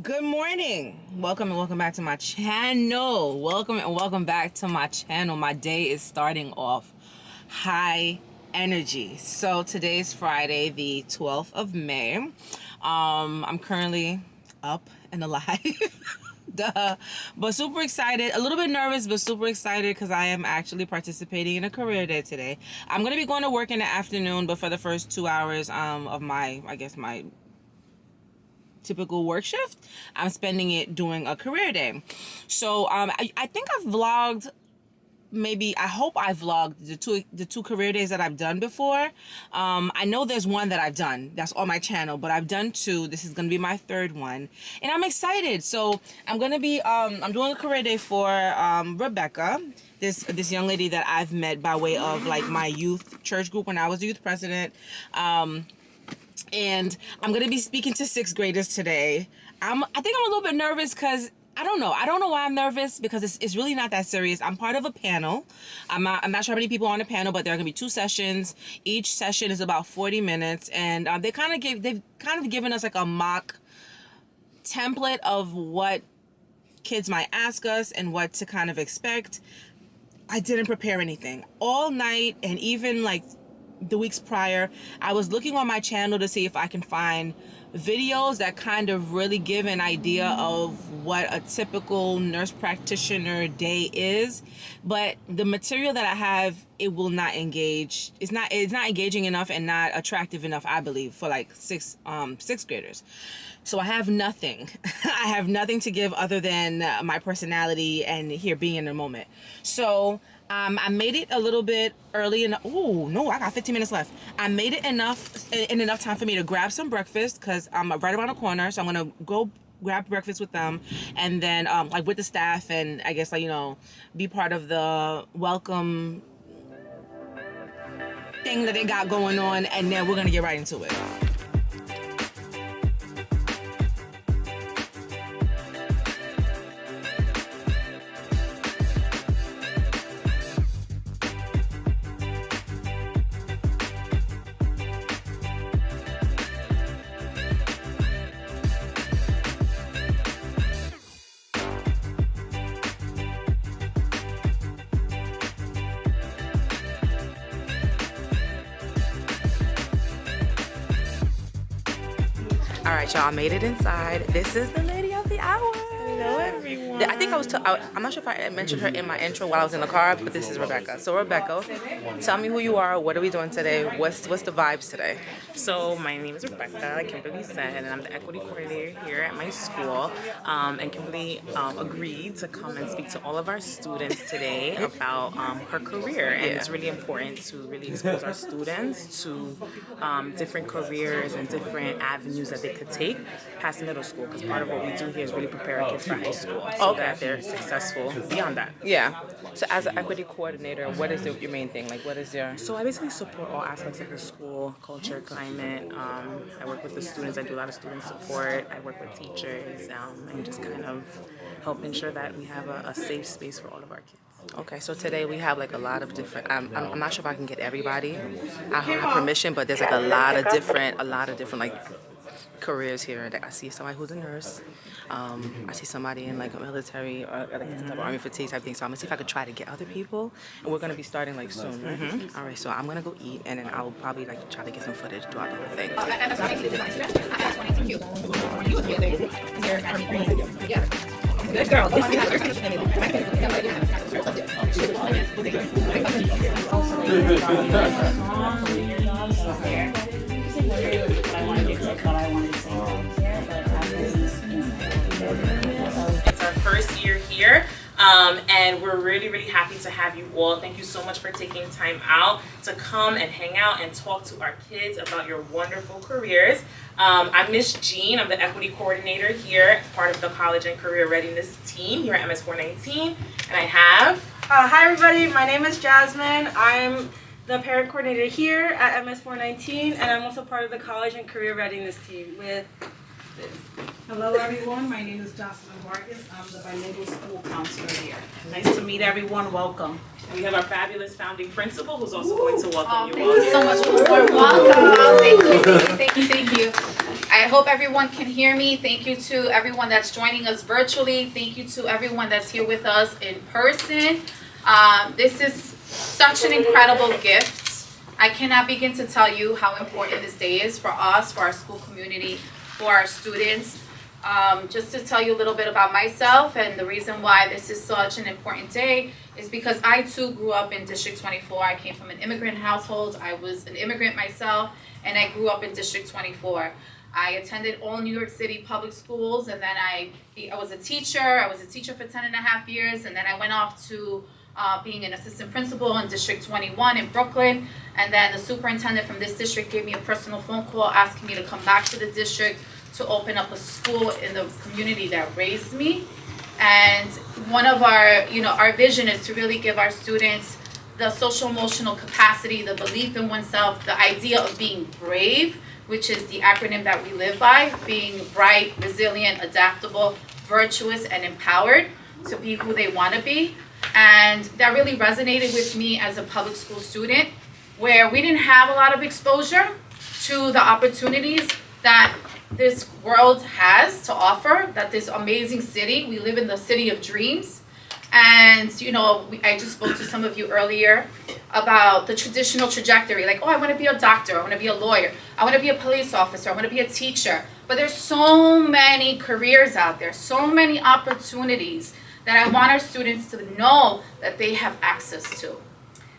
Good morning. Welcome and welcome back to my channel. Welcome and welcome back to my channel. My day is starting off high energy. So today's Friday, the 12th of May. I'm currently up and alive. Duh. But super excited, a little bit nervous, but super excited because I am actually participating in a career day today. I'm going to be going to work in the afternoon, but for the first 2 hours of my typical work shift, I'm spending it doing a career day. So I think I've vlogged, I hope I vlogged the two career days that I've done before. I know there's one that I've done that's on my channel, but I've done two. This is gonna be my third one, and I'm excited. So I'm gonna be I'm doing a career day for Rebecca, this young lady that I've met by way of like my youth church group when I was the youth president. And I'm gonna be speaking to sixth graders today. I think I'm a little bit nervous because I don't know why I'm nervous, because it's really not that serious. I'm part of a panel. I'm not sure how many people are on the panel, but there are gonna be 2 sessions. Each session is about 40 minutes, and they've kind of given us like a mock template of what kids might ask us and what to kind of expect. I didn't prepare anything all night, and even like the weeks prior, I was looking on my channel to see if I can find videos that kind of really give an idea of what a typical nurse practitioner day is, but the material that I have, it will not engage. It's not engaging enough and not attractive enough, I believe, for like sixth graders. So I have nothing. I have nothing to give other than my personality and here being in the moment. So I made it a little bit early, and oh no, I got 15 minutes left. I made it enough time for me to grab some breakfast because I'm right around the corner. So I'm gonna go grab breakfast with them, and then like with the staff, and I guess be part of the welcome thing that they got going on, and then we're gonna get right into it. All right, y'all, made it inside. This is the lady of the hour. Hello, everyone. I think I'm not sure if I mentioned her in my intro while I was in the car, but this is Rebecca. So Rebecca, tell me who you are. What are we doing today? What's the vibes today? So my name is Rebecca, like Kimberly said, and I'm the equity coordinator here at my school. And Kimberly agreed to come and speak to all of our students today about her career. And it's really important to really expose our students to different careers and different avenues that they could take past middle school, because part of what we do here is really prepare our kids for high school so that they're successful beyond that. Yeah. So as an equity coordinator, what is your main thing? Like, what is your... So I basically support all aspects of the school, culture, climate. I work with the students. I do a lot of student support. I work with teachers and just kind of help ensure that we have a safe space for all of our kids. Okay, so today we have like a lot of different. I'm not sure if I can get everybody. I don't have permission, but there's like a lot of different like careers here. I see somebody who's a nurse. I see somebody in like a military or like some type of army fatigue type thing. So I'm gonna see if I could try to get other people, and we're gonna be starting like soon. Right? All right, so I'm gonna go eat, and then I'll probably like try to get some footage throughout the whole thing. Good girl. It's our first year here, and we're really, really happy to have you all. Thank you so much for taking time out to come and hang out and talk to our kids about your wonderful careers. I'm Miss Jean. I'm the equity coordinator here, part of the college and career readiness team here at Ms419, and I have... Hi everybody, my name is Jasmine. I'm the parent coordinator here at Ms419, and I'm also part of the college and career readiness team with this. Hello everyone, my name is Jocelyn Vargas. I'm the bilingual school counselor here. Nice to meet everyone, welcome. And we have our fabulous founding principal who's also going to welcome you all. Thank you so much for the warm welcome. Thank you. I hope everyone can hear me. Thank you to everyone that's joining us virtually. Thank you to everyone that's here with us in person. This is such an incredible gift. I cannot begin to tell you how important this day is for us, for our school community, for our students. Just to tell you a little bit about myself, and the reason why this is such an important day is because I too grew up in District 24. I came from an immigrant household. I was an immigrant myself, and I grew up in District 24. I attended all New York City public schools, and then I was a teacher. I was a teacher for 10 and a half years, and then I went off to being an assistant principal in District 21 in Brooklyn. And then the superintendent from this district gave me a personal phone call asking me to come back to the district to open up a school in the community that raised me. And one of our, our vision is to really give our students the social emotional capacity, the belief in oneself, the idea of being brave, which is the acronym that we live by, being bright, resilient, adaptable, virtuous, and empowered to be who they want to be. And that really resonated with me as a public school student, where we didn't have a lot of exposure to the opportunities that this world has to offer, that this amazing city, we live in the city of dreams. And, I just spoke to some of you earlier about the traditional trajectory, like, oh, I want to be a doctor, I want to be a lawyer, I want to be a police officer, I want to be a teacher. But there's so many careers out there, so many opportunities that I want our students to know that they have access to.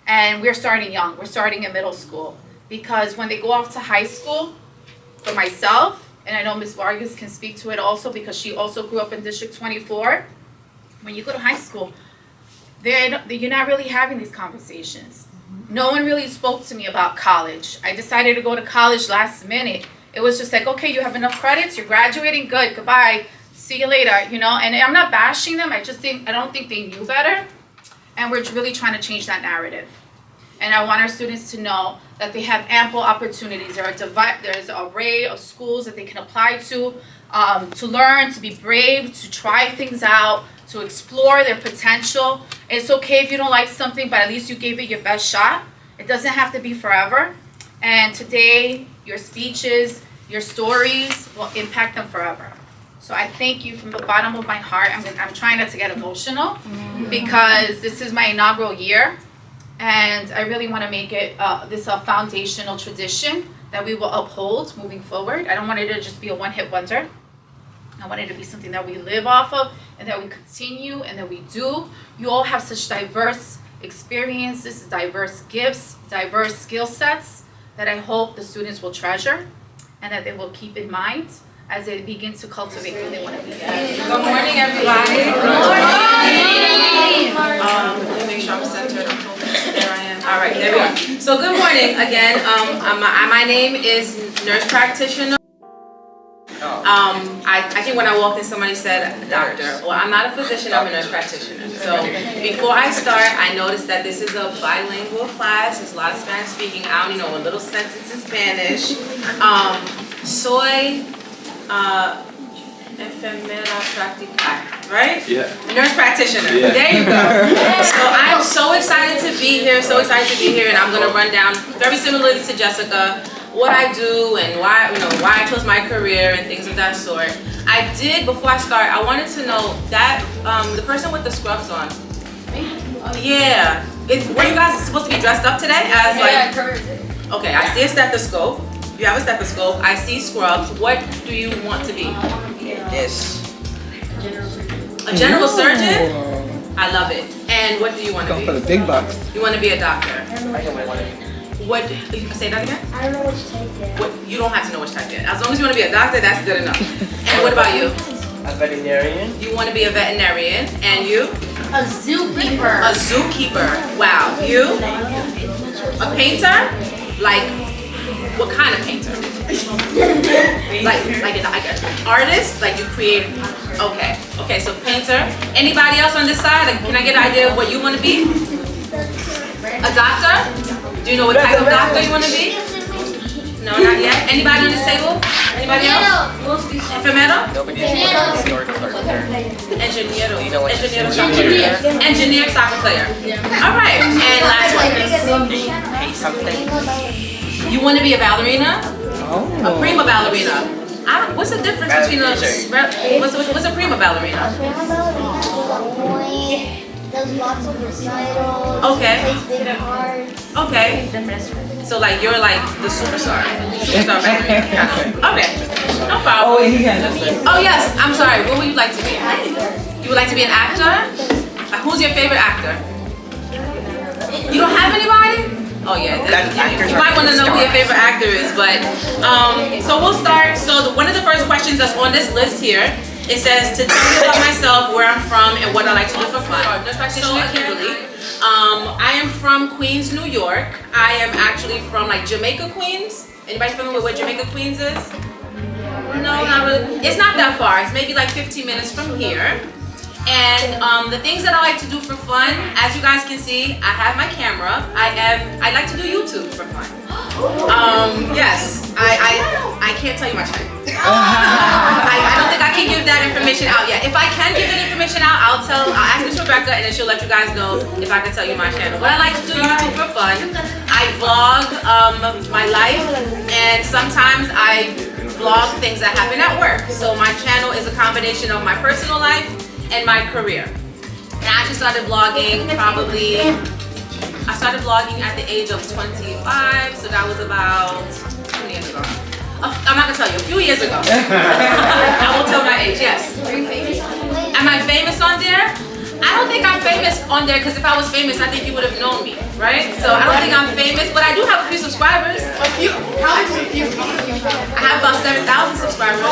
And we're starting young, we're starting in middle school, because when they go off to high school, for myself, and I know Ms. Vargas can speak to it also because she also grew up in District 24, when you go to high school, you're not really having these conversations. No one really spoke to me about college. I decided to go to college last minute. It was just like, okay, you have enough credits, you're graduating, good, goodbye, see you later, and I'm not bashing them, I don't think they knew better, and we're really trying to change that narrative. And I want our students to know that they have ample opportunities. There's an array of schools that they can apply to learn, to be brave, to try things out, to explore their potential. It's okay if you don't like something, but at least you gave it your best shot. It doesn't have to be forever. And today, your speeches, your stories will impact them forever. So I thank you from the bottom of my heart. I'm trying not to get emotional because this is my inaugural year. And I really want to make it this a foundational tradition that we will uphold moving forward. I don't want it to just be a one-hit wonder. I want it to be something that we live off of and that we continue and that we do. You all have such diverse experiences, diverse gifts, diverse skill sets that I hope the students will treasure and that they will keep in mind as they begin to cultivate who they want to be. Good morning, everybody. Good morning. Let me make sure I'm centered. I'm focused. There I am. All right, there we are. So good morning again. My name is nurse practitioner. I think when I walked in, somebody said doctor. Well, I'm not a physician, I'm a nurse practitioner. So before I start, I noticed that this is a bilingual class. There's a lot of Spanish speaking. I only know a little sentence in Spanish. Soy enfermera practicar, right? Yeah. Nurse practitioner. Yeah. There you go. So I'm so excited to be here, and I'm gonna run down very similarly to Jessica what I do and why I chose my career and things of that sort. I did, before I start, I wanted to know that the person with the scrubs on. Yeah. Were you guys supposed to be dressed up today? As like, okay, I see a stethoscope. You have a stethoscope. I see scrubs. What do you want to be? Yes. A general surgeon? I love it. And what do you want to be? For the big bucks. You want to be a doctor. What? You can say that again? I don't know which type yet. What? You don't have to know which type yet. As long as you want to be a doctor, that's good enough. And what about you? A veterinarian. You want to be a veterinarian. And you? A zookeeper. A zookeeper. Wow. You? A painter? Like, what kind of painter? like an artist? Like you create? Okay. Okay, so painter. Anybody else on this side? Like, can I get an idea of what you want to be? A doctor? Do you know what type of doctor you want to be? No, not yet. Anybody on this table? Anybody else? Enfermero? Engineer, soccer player. All right, and last one. Hey, something. You want to be a ballerina? A prima ballerina. What's the difference between what's a prima ballerina? Prima ballerina does lots of recitals. Okay. Plays big parts. Okay. So like you're like the superstar ballerina. Kind of. Okay. No problem. Oh yes. I'm sorry. What would you like to be? You would like to be an actor? Who's your favorite actor? You don't have anybody? Oh yeah, you might want to know who your favorite actor is, but so we'll start. So one of the first questions that's on this list here, it says to tell me about myself, where I'm from, and what I like to do for fun. Nurse practitioner Kimberly. I am from Queens, New York. I am actually from like Jamaica, Queens. Anybody familiar with where Jamaica, Queens is? No, not really. It's not that far. It's maybe like 15 minutes from here. And the things that I like to do for fun, as you guys can see, I have my camera. I like to do YouTube for fun. Yes, I can't tell you my channel. I don't think I can give that information out yet. If I can give that information out, I'll ask Miss Rebecca, and then she'll let you guys know if I can tell you my channel. But I like to do YouTube for fun. I vlog my life, and sometimes I vlog things that happen at work. So my channel is a combination of my personal life and my career. And I actually started vlogging I started vlogging at the age of 25, so that was about 20 years ago. I'm not gonna tell you, a few years ago. I won't tell my age, yes. Am I famous on there? I don't think I'm famous on there, because if I was famous, I think you would have known me, right? So I don't think I'm famous, but I do have a few subscribers. A few? How many? I have about 7,000 subscribers.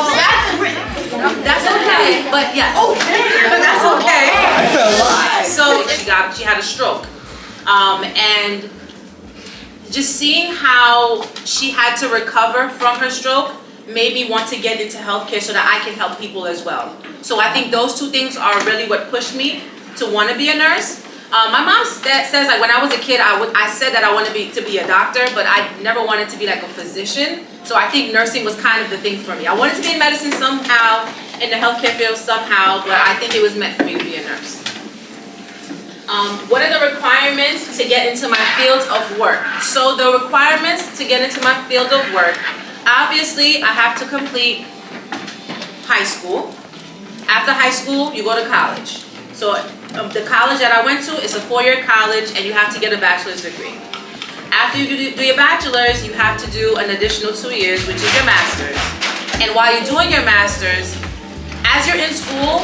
That's okay, but yes. Oh, but that's okay. So she had a stroke, and just seeing how she had to recover from her stroke made me want to get into healthcare so that I can help people as well. So I think those two things are really what pushed me to want to be a nurse. My mom says like when I was a kid, I said that I wanted to be a doctor, but I never wanted to be like a physician. So I think nursing was kind of the thing for me. I wanted to be in medicine somehow, in the healthcare field somehow, but I think it was meant for me to be a nurse. What are the requirements to get into my field of work? So the requirements to get into my field of work, obviously I have to complete high school. After high school, you go to college. So the college that I went to is a 4-year college, and you have to get a bachelor's degree. After you do your bachelor's, you have to do an additional 2 years, which is your master's. And while you're doing your master's, as you're in school,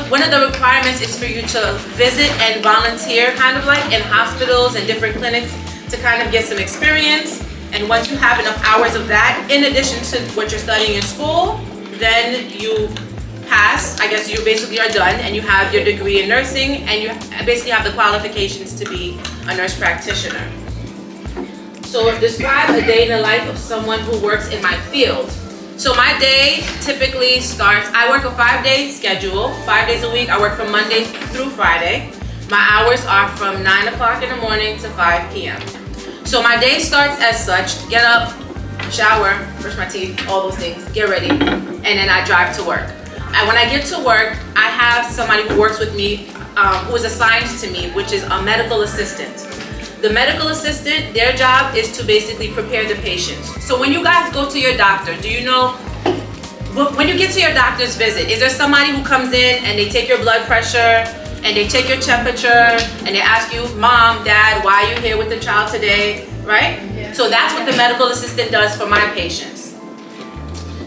one of the requirements is for you to visit and volunteer kind of like in hospitals and different clinics to kind of get some experience. And once you have enough hours of that, in addition to what you're studying in school, then you pass, I guess you basically are done, and you have your degree in nursing, and you basically have the qualifications to be a nurse practitioner. So describe a day in the life of someone who works in my field. So my day typically starts, I work a 5-day schedule, 5 days a week. I work from Monday through Friday. My hours are from 9 o'clock in the morning to 5 p.m. So my day starts as such: get up, shower, brush my teeth, all those things, get ready, and then I drive to work. And when I get to work, I have somebody who works with me, who is assigned to me, which is a medical assistant. The medical assistant, their job is to basically prepare the patients. So when you guys go to your doctor, do you know, when you get to your doctor's visit, is there somebody who comes in and they take your blood pressure and they take your temperature and they ask you, Mom, Dad, why are you here with the child today, right? Yeah. So that's what the medical assistant does for my patients.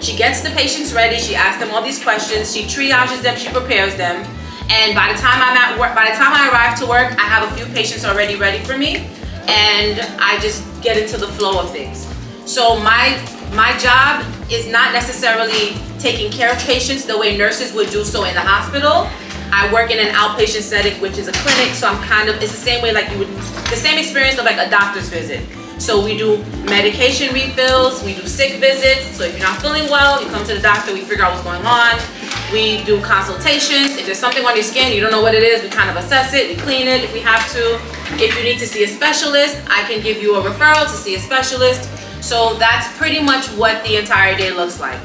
She gets the patients ready, she asks them all these questions, she triages them, she prepares them. And by the time I'm at work, by the time I arrive to work, I have a few patients already ready for me, and I just get into the flow of things. So my job is not necessarily taking care of patients the way nurses would do so in the hospital. I work in an outpatient setting, which is a clinic, so I'm kind of, it's the same way like you would, the same experience of like a doctor's visit. So we do medication refills, we do sick visits. So if you're not feeling well, you come to the doctor, we figure out what's going on. We do consultations. If there's something on your skin, you don't know what it is, we kind of assess it, we clean it if we have to. If you need to see a specialist, I can give you a referral to see a specialist. So that's pretty much what the entire day looks like.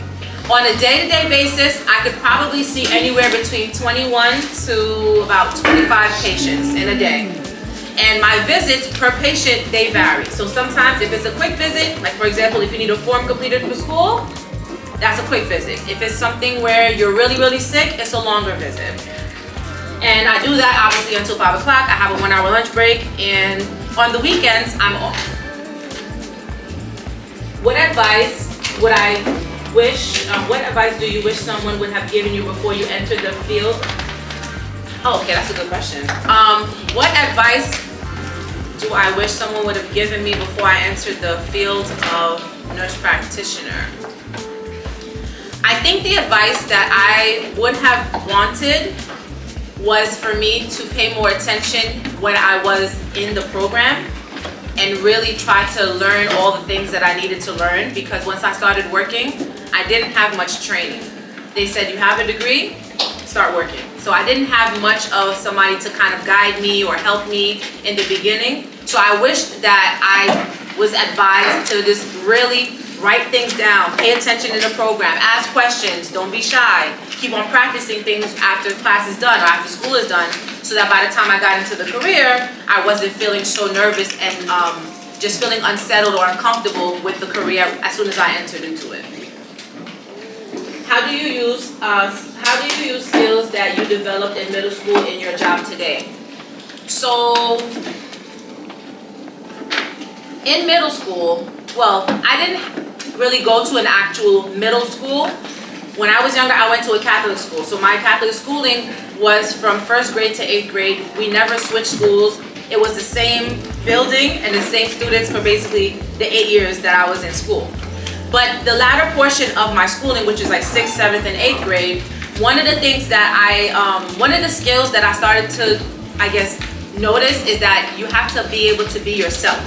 On a day-to-day basis, I could probably see anywhere between 21 to about 25 patients in a day. And my visits per patient, they vary. So sometimes if it's a quick visit, like for example, if you need a form completed for school, that's a quick visit. If it's something where you're really, really sick, it's a longer visit. And I do that obviously until 5 o'clock. I have a 1 hour lunch break, and on the weekends, I'm off. What advice would I wish, what advice do you wish someone would have given you before you entered the field? Oh, okay, that's a good question. What advice do I wish someone would have given me before I entered the field of nurse practitioner? I think the advice that I would have wanted was for me to pay more attention when I was in the program and really try to learn all the things that I needed to learn, because once I started working, I didn't have much training. They said, you have a degree, start working. So I didn't have much of somebody to kind of guide me or help me in the beginning. So I wish that I was advised to just really write things down, pay attention in the program, ask questions, don't be shy, keep on practicing things after class is done or after school is done, so that by the time I got into the career, I wasn't feeling so nervous and just feeling unsettled or uncomfortable with the career as soon as I entered into it. How do you use skills that you developed in middle school in your job today? So in middle school, well, I didn't really go to an actual middle school. When I was younger, I went to a Catholic school. So my Catholic schooling was from 1st grade to 8th grade. We never switched schools. It was the same building and the same students for basically the 8 years that I was in school. But the latter portion of my schooling, which is like 6th, 7th, and 8th grade, one of the things that one of the skills that I started to, I guess, notice is that you have to be able to be yourself.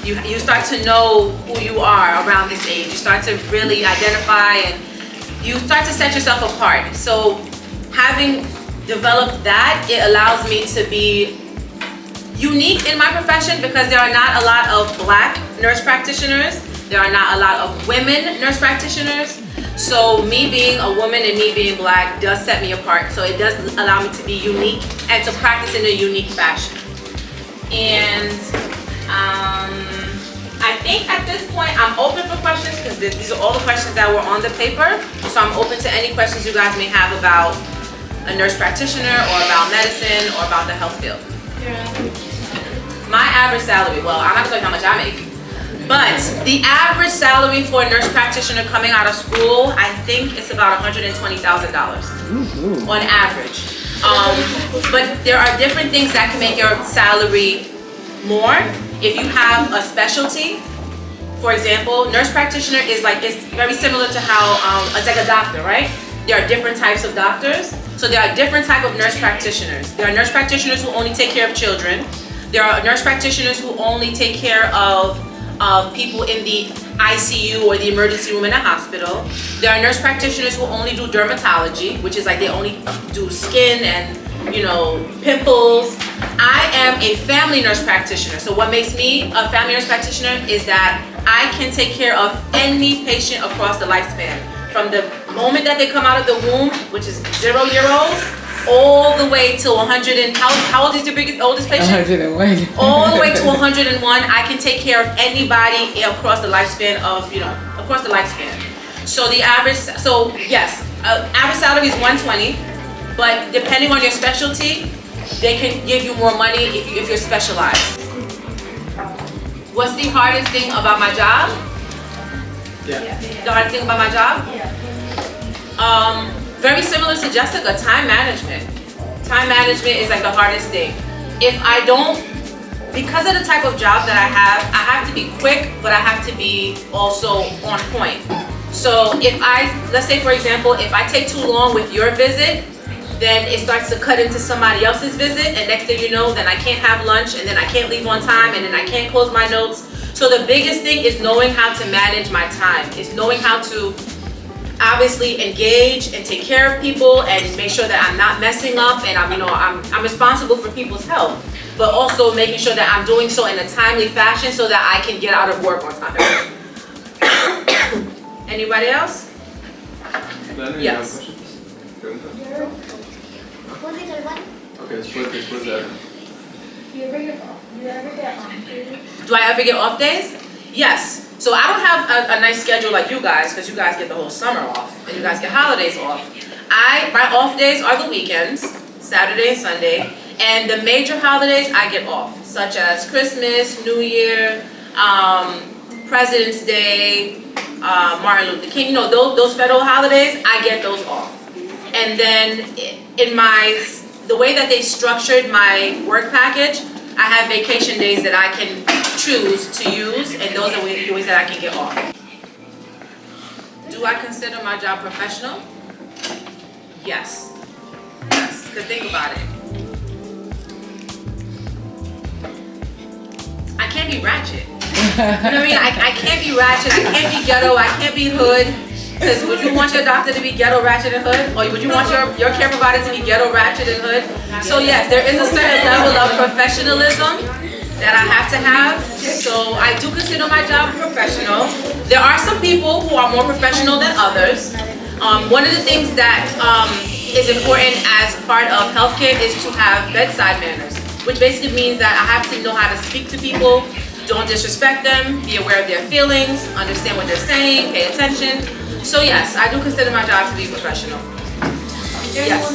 You start to know who you are around this age. You start to really identify and you start to set yourself apart. So having developed that, it allows me to be unique in my profession, because there are not a lot of Black nurse practitioners. There are not a lot of women nurse practitioners. So me being a woman and me being Black does set me apart. So it does allow me to be unique and to practice in a unique fashion. And I think at this point I'm open for questions, because these are all the questions that were on the paper. So I'm open to any questions you guys may have about a nurse practitioner or about medicine or about the health field. My average salary, well, I'm not gonna tell you how much I make, but the average salary for a nurse practitioner coming out of school, I think it's about $120,000 on average. But there are different things that can make your salary more. If you have a specialty, for example, nurse practitioner is like, it's very similar to how it's like a doctor, right? There are different types of doctors. So there are different type of nurse practitioners. There are nurse practitioners who only take care of children. There are nurse practitioners who only take care of people in the ICU or the emergency room in a hospital. There are nurse practitioners who only do dermatology, which is like they only do skin and, you know, pimples. I am a family nurse practitioner. So what makes me a family nurse practitioner is that I can take care of any patient across the lifespan. From the moment that they come out of the womb, which is 0-year-olds, all the way to 100 and, how old is your oldest patient? 101. All the way to 101, I can take care of anybody across the lifespan of, you know, across the lifespan. So the average, so yes, average salary is 120, but depending on your specialty, they can give you more money if you're specialized. What's the hardest thing about my job? Yeah. The hardest thing about my job? Very similar to Jessica, time management. Time management is like the hardest thing. If I don't, because of the type of job that I have to be quick, but I have to be also on point. So if let's say for example, if I take too long with your visit, then it starts to cut into somebody else's visit, and next thing you know, then I can't have lunch, and then I can't leave on time, and then I can't close my notes. So the biggest thing is knowing how to manage my time. It's knowing how to obviously engage and take care of people and make sure that I'm not messing up, and I'm responsible for people's health, but also making sure that I'm doing so in a timely fashion so that I can get out of work on time. Anybody else? Yes. Okay, después de Do I ever get off days? Yes. So I don't have a nice schedule like you guys, because you guys get the whole summer off and you guys get holidays off. My off days are the weekends, Saturday and Sunday, and the major holidays I get off, such as Christmas, New Year, President's Day, Martin Luther King. You know, those federal holidays, I get those off. And then in the way that they structured my work package, I have vacation days that I can choose to use, and those are the ways that I can get off. Do I consider my job professional? Yes. Yes, because think about it. I can't be ratchet. You know what I mean? I can't be ratchet, I can't be ghetto, I can't be hood. Because would you want your doctor to be ghetto, ratchet, and hood? Or would you want your care provider to be ghetto, ratchet, and hood? So yes, there is a certain level of professionalism that I have to have. So I do consider my job professional. There are some people who are more professional than others. One of the things that is important as part of healthcare is to have bedside manners, which basically means that I have to know how to speak to people, don't disrespect them, be aware of their feelings, understand what they're saying, pay attention. So yes, I do consider my job to be professional. Yes.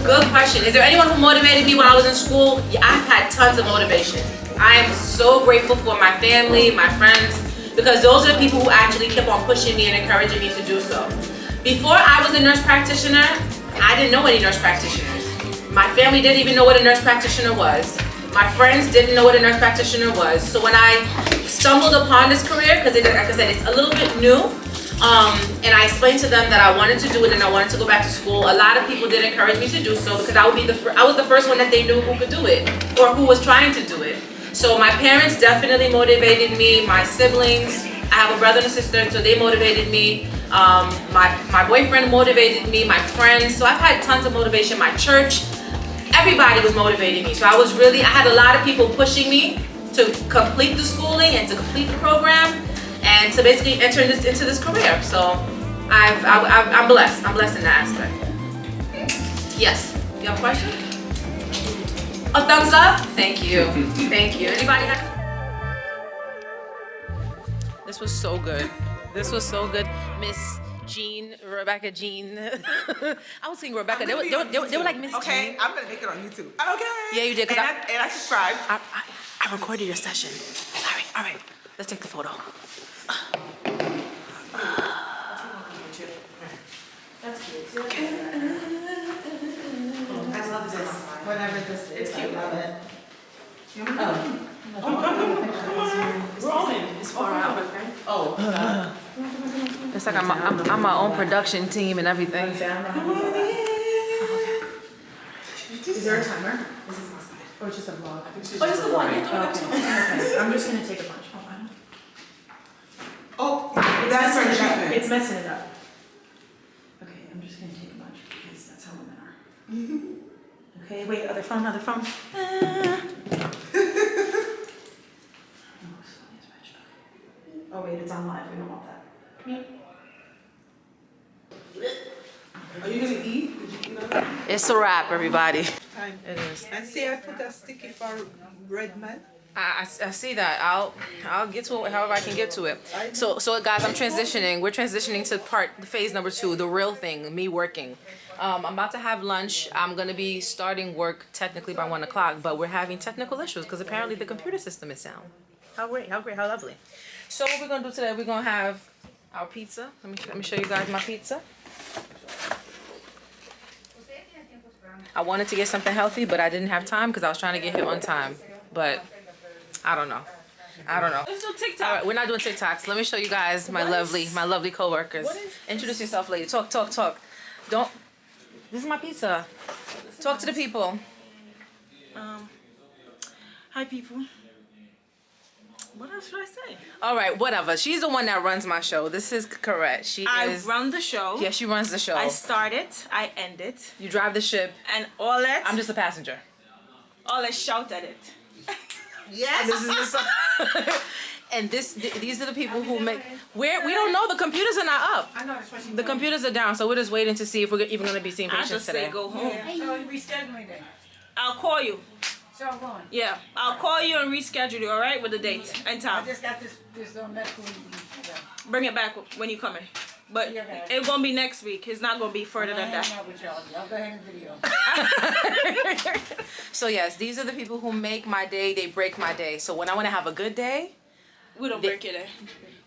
Good question. Is there anyone who motivated me when I was in school? Yeah, I've had tons of motivation. I am so grateful for my family, my friends, because those are the people who actually kept on pushing me and encouraging me to do so. Before I was a nurse practitioner, I didn't know any nurse practitioners. My family didn't even know what a nurse practitioner was. My friends didn't know what a nurse practitioner was. So when I stumbled upon this career, because like I said, it's a little bit new, and I explained to them that I wanted to do it and I wanted to go back to school, a lot of people did encourage me to do so, because I was the first one that they knew who could do it, or who was trying to do it. So my parents definitely motivated me, my siblings, I have a brother and a sister, so they motivated me. My boyfriend motivated me, my friends, so I've had tons of motivation, my church. Everybody was motivating me. So I had a lot of people pushing me to complete the schooling and to complete the program and to basically enter into this career. So I'm blessed. I'm blessed in that aspect. Yes. You have a question? A thumbs up? Thank you. Thank you. Anybody have? This was so good. This was so good. Miss Rebecca Jean. I was saying Rebecca. They were like Miss Jean. Okay, I'm gonna make it on YouTube. Okay. Yeah, you did. And I subscribed. I recorded your session. Sorry. All right. Let's take the photo. That's cute. Okay. I love this. Whatever this is, I love it. Come on. We're all in. It's far out. Oh. It's like I'm my own production team and everything. Is there a timer? This is outside. Or just a vlog? Oh, just a vlog. Okay. I'm just gonna take a bunch. Oh, that's messing it up. right. It's messing it up. Okay, I'm just gonna take a bunch because that's how women are. Okay, wait, other phone. Oh wait, it's on live. We don't want that. Are you gonna eat? Did you eat on that? It's a wrap, everybody. Time. It is. And see, I put a sticky for red man. I see that. I'll get to it however I can get to it. So guys, I'm transitioning. We're transitioning to phase number 2, the real thing, me working. I'm about to have lunch. I'm gonna be starting work technically by 1 o'clock, but we're having technical issues because apparently the computer system is down. How great, how lovely. So what we're gonna do today, we're gonna have our pizza. Let me show you guys my pizza. I wanted to get something healthy, but I didn't have time because I was trying to get here on time. But I don't know. Let's do TikTok. All right, we're not doing TikToks. Let me show you guys my lovely coworkers. Introduce yourself, lady. Talk. Don't. This is my pizza. Talk to the people. Hi, people. What else should I say? All right, whatever. She's the one that runs my show. This is correct. I run the show. Yeah, she runs the show. I start it. I end it. You drive the ship. And all that. I'm just a passenger. All that shout at it. Yes. And these are the people who make. We don't know. The computers are not up. I know. That's why The computers are down, so we're just waiting to see if we're even going to be seeing I patients just today. say go home. Rescheduling it. I'll call you. Yeah, I'll call you and reschedule you, all right, with the date and time. I just got this medical leave. Bring it back when you come in. But it won't be next week. It's not going to be further than that. Y'all go ahead and video. So yes, these are the people who make my day. They break my day. So when I want to have a good day, We don't break your day.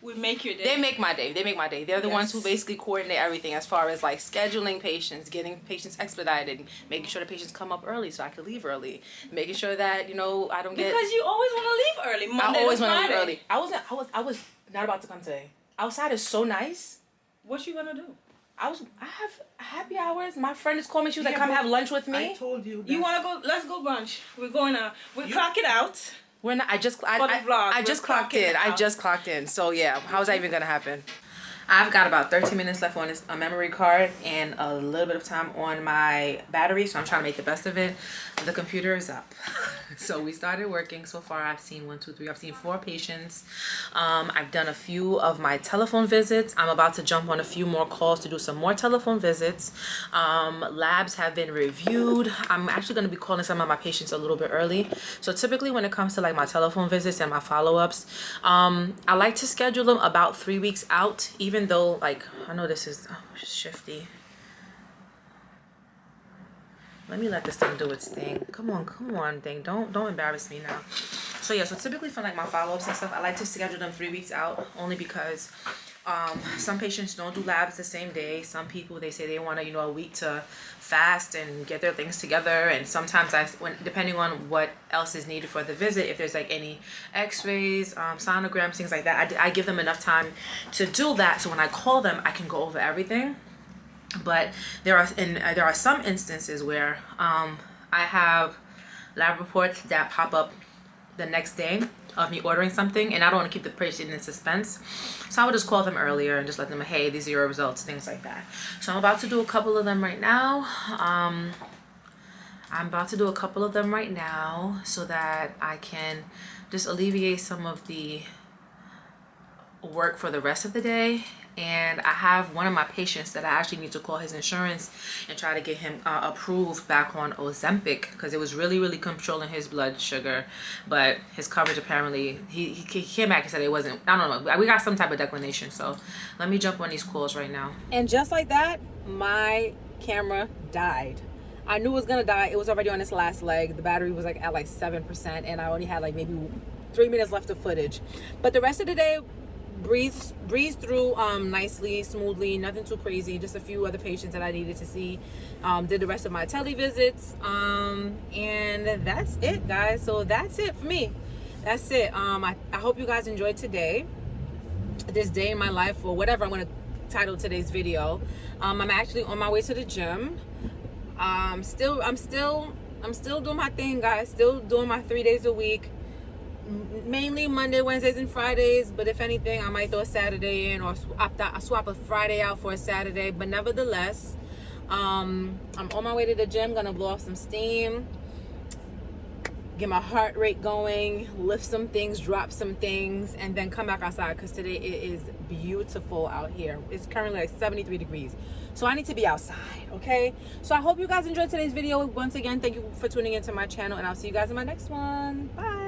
We make your day. they make my day. They make my day. They're the ones who basically coordinate everything as far as like scheduling patients, getting patients expedited, making sure the patients come up early so I can leave early, making sure that I don't get. Because you always want to leave early. Monday I always to want to leave Friday. early. I was not about to come today. Outside is so nice. What you gonna do? I have happy hours. My friend is calling me. She was like, "Come have lunch with me." I told you. You wanna go? Let's go brunch. We're going to. We clock it out. We're not. I just For the vlog, I we're just clocked clocking in. it I out. just clocked in. So yeah, how's that even gonna happen? I've got about 13 minutes left on a memory card and a little bit of time on my battery, so I'm trying to make the best of it. The computer is up. So we started working. So far I've seen 4 patients. I've done a few of my telephone visits. I'm about to jump on a few more calls to do some more telephone visits. Labs have been reviewed. I'm actually going to be calling some of my patients a little bit early. So typically when it comes to like my telephone visits and my follow-ups, I like to schedule them about 3 weeks out, even though like I know this is shifty. Let me let this thing do its thing. Come on, thing. Don't embarrass me now. So yeah, so typically for like my follow-ups and stuff, I like to schedule them 3 weeks out, only because some patients don't do labs the same day. Some people, they say they want a week to fast and get their things together. And sometimes depending on what else is needed for the visit, if there's like any x-rays, sonograms, things like that, I give them enough time to do that. So when I call them, I can go over everything. But there are some instances where I have lab reports that pop up the next day of me ordering something, and I don't want to keep the patient in suspense, so I would just call them earlier and just let them know, hey, these are your results, things like that. So I'm about to do a couple of them right now. So that I can just alleviate some of the work for the rest of the day. And I have one of my patients that I actually need to call his insurance and try to get him approved back on Ozempic, because it was really controlling his blood sugar, but his coverage apparently, he came back and said it wasn't. I don't know, we got some type of declination. So let me jump on these calls right now. And just like that, my camera died. I knew it was gonna die. It was already on its last leg. The battery was like at like 7%, and I only had like maybe 3 minutes left of footage. But the rest of the day breezed through nicely, smoothly, nothing too crazy. Just a few other patients that I needed to see. Did the rest of my tele visits, and that's it, guys. So that's it for me. That's it. I hope you guys enjoyed today, this day in my life, or whatever I'm gonna title today's video. I'm actually on my way to the gym. I'm still doing my thing, guys. Still doing my 3 days a week. Mainly Monday, Wednesdays, and Fridays, but if anything, I might throw a Saturday in, or swap a Friday out for a Saturday. But nevertheless, I'm on my way to the gym, gonna blow off some steam, get my heart rate going, lift some things, drop some things, and then come back outside, because today it is beautiful out here. It's currently like 73 degrees, so I need to be outside. Okay, so I hope you guys enjoyed today's video. Once again, thank you for tuning into my channel, and I'll see you guys in my next one. Bye.